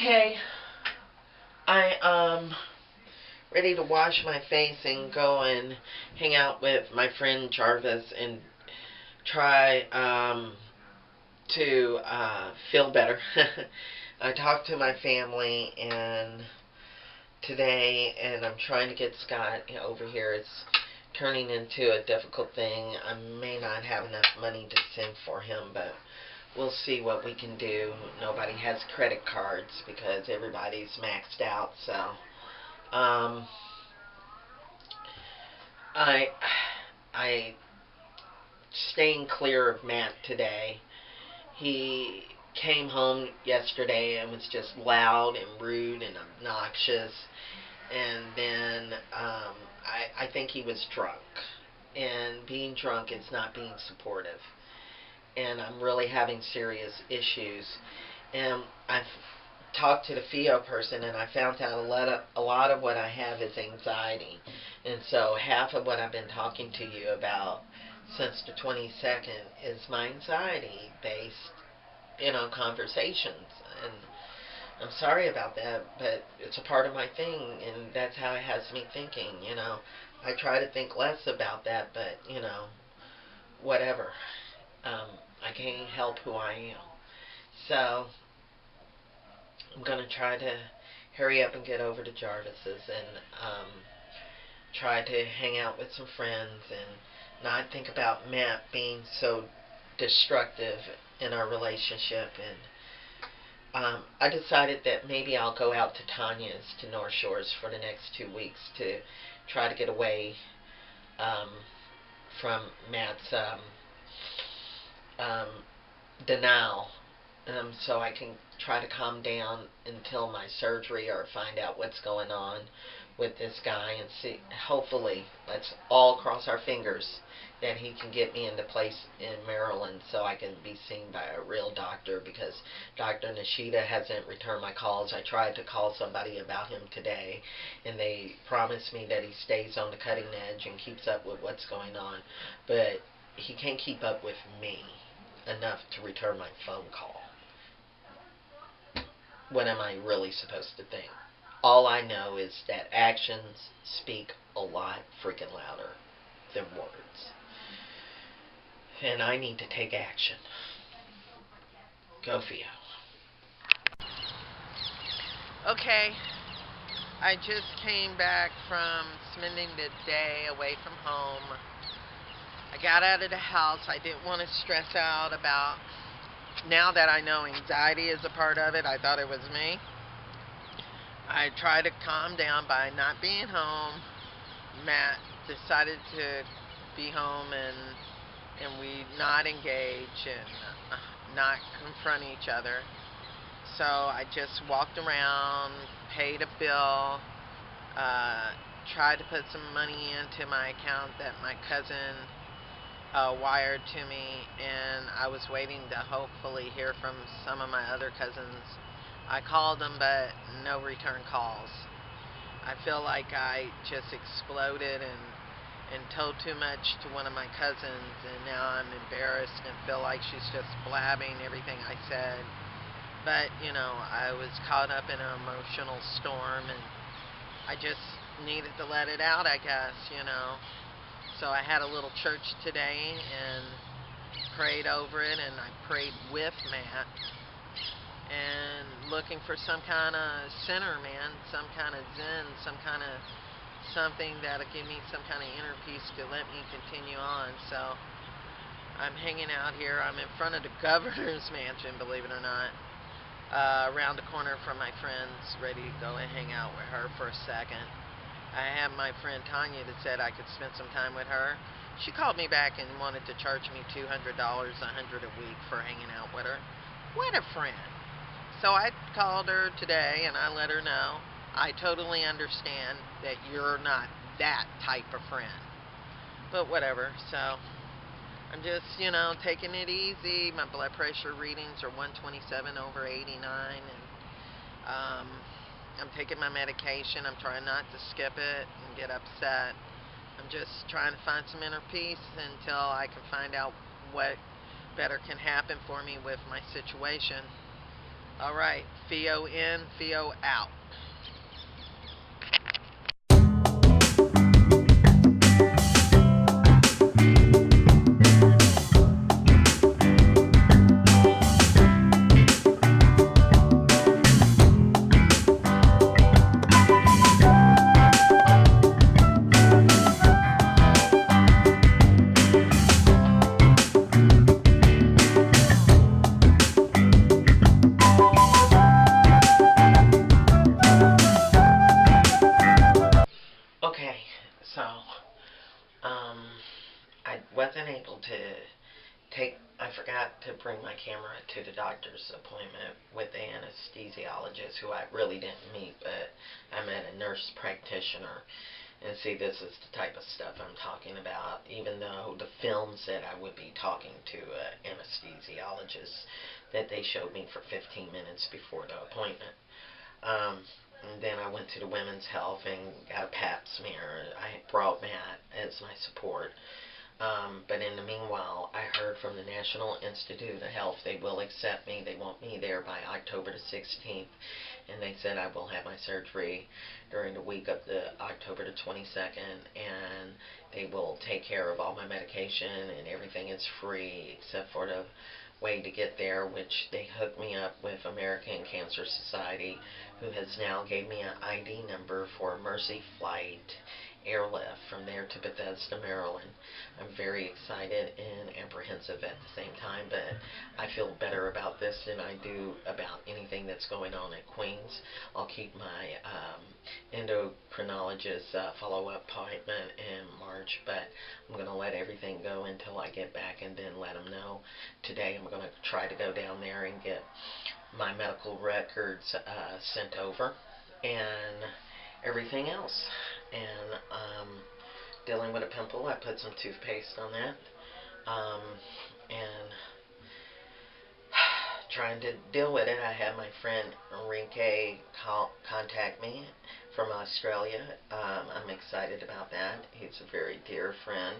Okay, I ready to wash my face and go and hang out with my friend Jarvis and try to feel better. I talked to my family and today, and I'm trying to get Scott over here. It's turning into a difficult thing. I may not have enough money to send for him, but we'll see what we can do. Nobody has credit cards because everybody's maxed out, so I I staying clear of Matt today. He came home yesterday and was just loud and rude and obnoxious, and then I think he was drunk, and being drunk is not being supportive, and I'm really having serious issues. And I've talked to the Pheo person, and I found out a lot of what I have is anxiety. And so half of what I've been talking to you about since the 22nd is my anxiety based, conversations. And I'm sorry about that, but it's a part of my thing, and that's how it has me thinking. I try to think less about that, but, whatever. I can't help who I am. So I'm going to try to hurry up and get over to Jarvis's and try to hang out with some friends and not think about Matt being so destructive in our relationship. And I decided that maybe I'll go out to Tanya's to North Shores for the next 2 weeks to try to get away from Matt's denial, so I can try to calm down until my surgery or find out what's going on with this guy and see. Hopefully, let's all cross our fingers that he can get me into place in Maryland so I can be seen by a real doctor, because Dr. Nishida hasn't returned my calls. I tried to call somebody about him today, and they promised me that he stays on the cutting edge and keeps up with what's going on, but he can't keep up with me enough to return my phone call. What am I really supposed to think? All I know is that actions speak a lot freaking louder than words. And I need to take action. Go Pheo. Okay, I just came back from spending the day away from home. I got out of the house. I didn't want to stress out about, now that I know anxiety is a part of it, I thought it was me. I tried to calm down by not being home. Matt decided to be home and we not engage and not confront each other. So I just walked around, paid a bill, tried to put some money into my account that my cousin wired to me, and I was waiting to hopefully hear from some of my other cousins. I called them, but no return calls. I feel like I just exploded and told too much to one of my cousins, and now I'm embarrassed and feel like she's just blabbing everything I said. But, I was caught up in an emotional storm, and I just needed to let it out, I guess. So I had a little church today and prayed over it, and I prayed with Matt and looking for some kind of center, man, some kind of zen, some kind of something that'll give me some kind of inner peace to let me continue on. So I'm hanging out here. I'm in front of the governor's mansion, believe it or not, around the corner from my friends, ready to go and hang out with her for a second. I have my friend Tanya that said I could spend some time with her. She called me back and wanted to charge me $200, $100 a week for hanging out with her. What a friend. So I called her today and I let her know I totally understand that you're not that type of friend. But whatever. So I'm just, taking it easy. My blood pressure readings are 127/89, and I'm taking my medication. I'm trying not to skip it and get upset. I'm just trying to find some inner peace until I can find out what better can happen for me with my situation. All right, Pheo in, Pheo out. Okay, so um, I wasn't able to I forgot to bring my camera to the doctor's appointment with the anesthesiologist, who I really didn't meet, but I met a nurse practitioner. And see, this is the type of stuff I'm talking about, even though the film said I would be talking to an anesthesiologist that they showed me for 15 minutes before the appointment. Um, and then I went to the Women's Health and got a pap smear. I brought Matt as my support. But in the meanwhile, I heard from the National Institute of Health they will accept me. They want me there by October the 16th. And they said I will have my surgery during the week of the October the 22nd. And they will take care of all my medication, and everything is free except for the way to get there, which they hooked me up with American Cancer Society, who has now gave me an ID number for Mercy Flight airlift from there to Bethesda, Maryland. I'm very excited and apprehensive at the same time, but I feel better about this than I do about anything that's going on at Queens. I'll keep my endocrinologist follow-up appointment in March, but I'm going to let everything go until I get back and then let them know. Today I'm going to try to go down there and get my medical records sent over and everything else. And dealing with a pimple, I put some toothpaste on that, and trying to deal with it. I had my friend Enrique contact me from Australia. I'm excited about that. He's a very dear friend.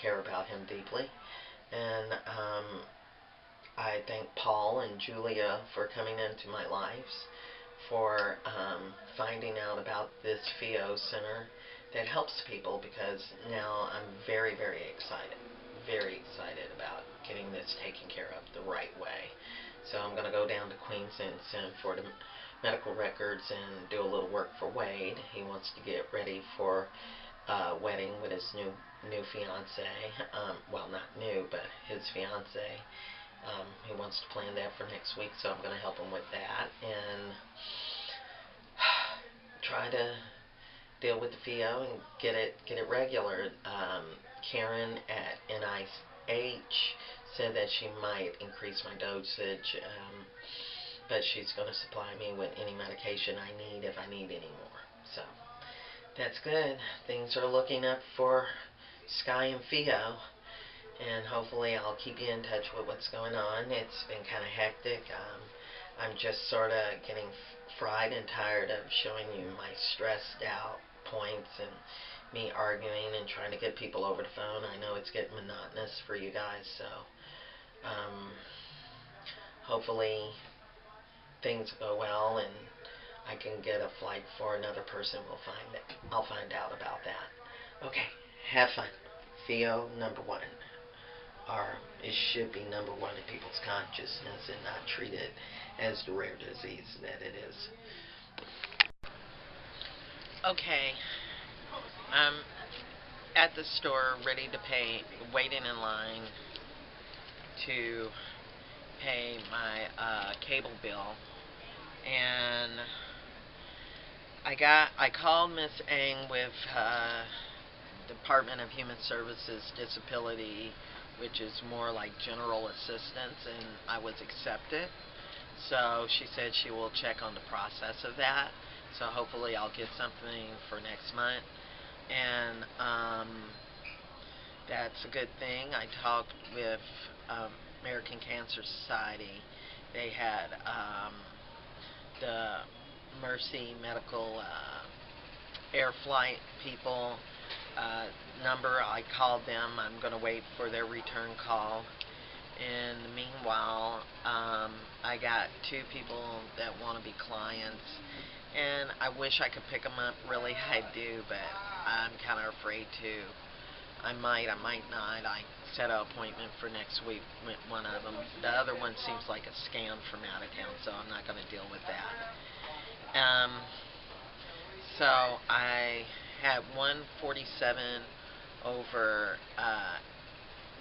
Care about him deeply. And I thank Paul and Julia for coming into my lives, for finding out about this Pheo Center that helps people, because now I'm very, very excited about getting this taken care of the right way. So I'm going to go down to Queens and send for the medical records and do a little work for Wade. He wants to get ready for a wedding with his new fiance. Well, not new, but his fiance. He wants to plan that for next week, so I'm going to help him with that and try to deal with the Pheo and get it regular. Karen at NIH said that she might increase my dosage, but she's going to supply me with any medication I need if I need any more. So that's good. Things are looking up for Skye and Pheo, and hopefully I'll keep you in touch with what's going on. It's been kind of hectic. I'm just sort of getting fried and tired of showing you my stressed out points and me arguing and trying to get people over the phone. I know it's getting monotonous for you guys, so hopefully things go well and I can get a flight for another person. I'll find out about that. Okay, have fun. Pheo number one. Or it should be number one in people's consciousness and not treated as the rare disease that it is. Okay, I'm at the store ready to pay, waiting in line to pay my cable bill, and I called Miss Ang with Department of Human Services Disability, which is more like general assistance, and I was accepted. So she said she will check on the process of that. So hopefully I'll get something for next month. And that's a good thing. I talked with American Cancer Society. They had the Mercy Medical Air Flight people number. I called them. I'm going to wait for their return call. In the meanwhile, I got two people that want to be clients, and I wish I could pick them up. Really, I do, but I'm kind of afraid to. I might not. I set an appointment for next week with one of them. The other one seems like a scam from out of town, so I'm not going to deal with that. So I had 147 over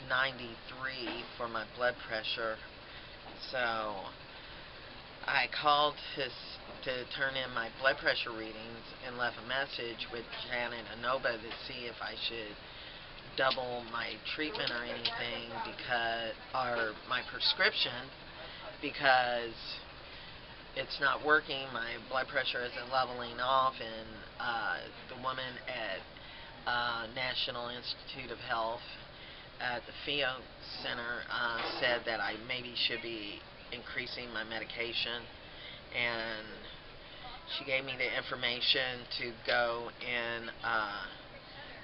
93 for my blood pressure. So I called to turn in my blood pressure readings and left a message with Janet Anoba to see if I should double my treatment or anything, because, or my prescription, because it's not working. My blood pressure isn't leveling off, and the woman at National Institute of Health at the Pheo Center said that I maybe should be increasing my medication, and she gave me the information to go and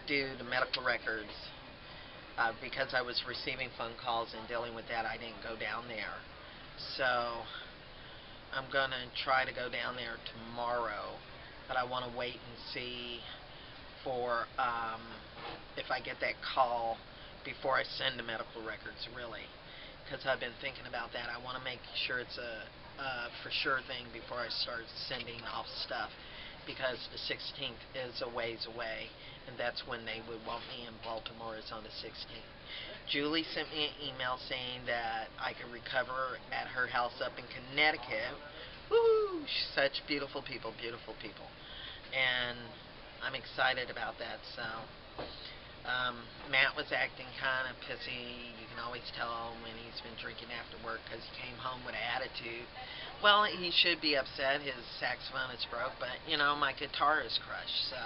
do the medical records. Because I was receiving phone calls and dealing with that, I didn't go down there. So I'm going to try to go down there tomorrow, but I want to wait and see for if I get that call before I send the medical records, really, because I've been thinking about that. I want to make sure it's a for sure thing before I start sending off stuff, because the 16th is a ways away, and that's when they would want me in Baltimore, is on the 16th. Julie sent me an email saying that I could recover at her house up in Connecticut. Woo! Such beautiful people, beautiful people. And I'm excited about that. So Matt was acting kind of pissy. You can always tell when he's been drinking after work, because he came home with an attitude. Well, he should be upset. His saxophone is broke, but, you know, my guitar is crushed. So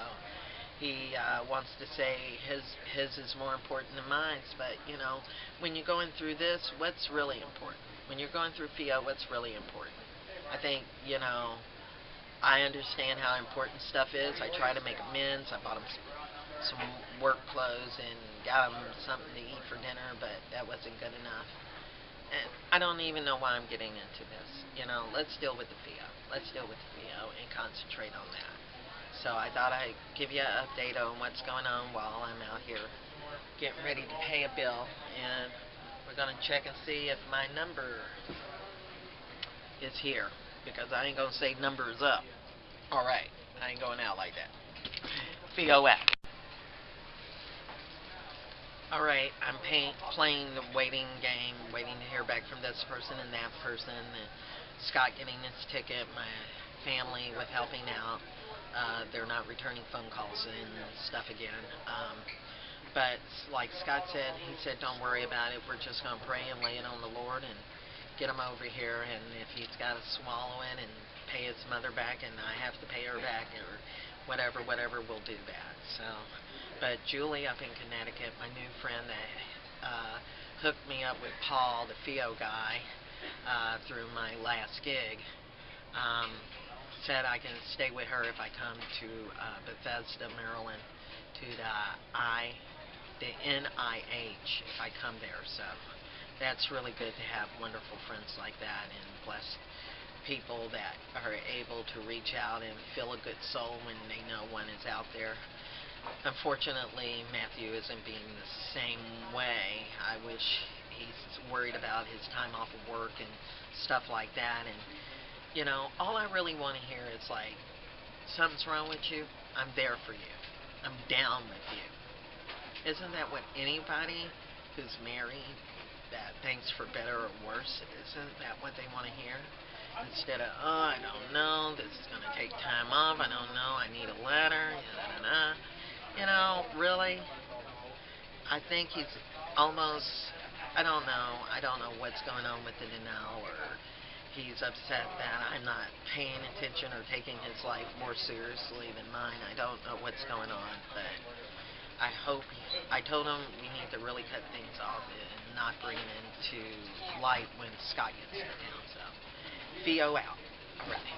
he wants to say his is more important than mine. But, you know, when you're going through this, what's really important? When you're going through Pheo, what's really important? I think, you know, I understand how important stuff is. I try to make amends. I bought him some work clothes and got him something to eat for dinner, but that wasn't good enough. And I don't even know why I'm getting into this. You know, let's deal with the Pheo. Let's deal with the Pheo and concentrate on that. So I thought I'd give you an update on what's going on while I'm out here getting ready to pay a bill. And we're going to check and see if my number is here, because I ain't going to say numbers up. Alright, I ain't going out like that. Pheo out. Alright, I'm playing the waiting game, waiting to hear back from this person and that person, and Scott getting his ticket, my family with helping out. They're not returning phone calls and stuff again. But like Scott said, he said, don't worry about it. We're just going to pray and lay it on the Lord and get him over here. And if he's got to swallow it and pay his mother back, and I have to pay her back, or whatever, we'll do that. So, but Julie up in Connecticut, my new friend that hooked me up with Paul, the Pheo guy, through my last gig, said I can stay with her if I come to Bethesda, Maryland, to the NIH, if I come there. So that's really good to have wonderful friends like that, and blessed people that are able to reach out and feel a good soul when they know one is out there. Unfortunately, Matthew isn't being the same way. I wish he's worried about his time off of work and stuff like that. And, you know, all I really want to hear is like, something's wrong with you, I'm there for you. I'm down with you. Isn't that what anybody who's married that thinks for better or worse, isn't that what they want to hear? Instead of, oh, I don't know, this is going to take time off, I don't know, I need a letter, you know, really? I think he's almost, I don't know what's going on with the denial, or he's upset that I'm not paying attention or taking his life more seriously than mine. I don't know what's going on, but I told him we need to really cut things off and not bring it into light when Scott gets to town. So, Pheo out. All right.